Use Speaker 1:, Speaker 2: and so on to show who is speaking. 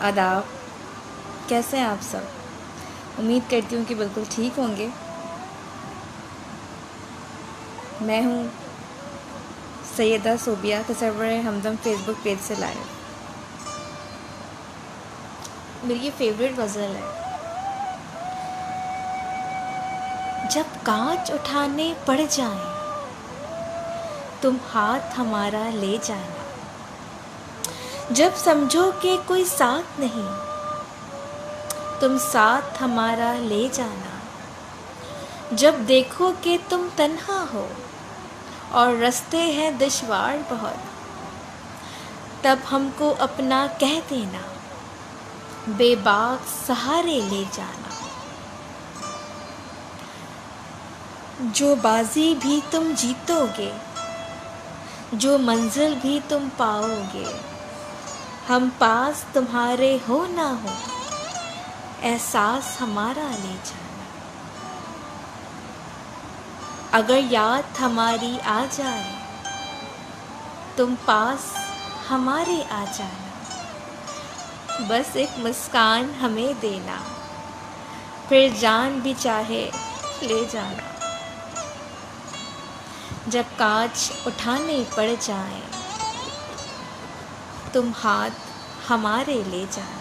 Speaker 1: आदाब। कैसे हैं आप सब? उम्मीद करती हूँ कि बिल्कुल ठीक होंगे। मैं हूँ सैयदा सोबिया, तसव्वुर हमदम फेसबुक पेज से लाइव। मेरी ये फेवरेट गज़ल है। जब कांच उठाने पड़ जाएं, तुम हाथ हमारा ले जाना। जब समझो कि कोई साथ नहीं, तुम साथ हमारा ले जाना। जब देखो कि तुम तन्हा हो और रास्ते हैं दुश्वार बहुत, तब हमको अपना कह देना, बेबाक सहारे ले जाना। जो बाजी भी तुम जीतोगे, जो मंजिल भी तुम पाओगे, हम पास तुम्हारे हो ना हो, एहसास हमारा ले जाना। अगर याद हमारी आ जाए, तुम पास हमारे आ जाना। बस एक मुस्कान हमें देना, फिर जान भी चाहे ले जाना। जब कांच उठाने पड़ जाएं, तुम हाथ हमारे ले जाना।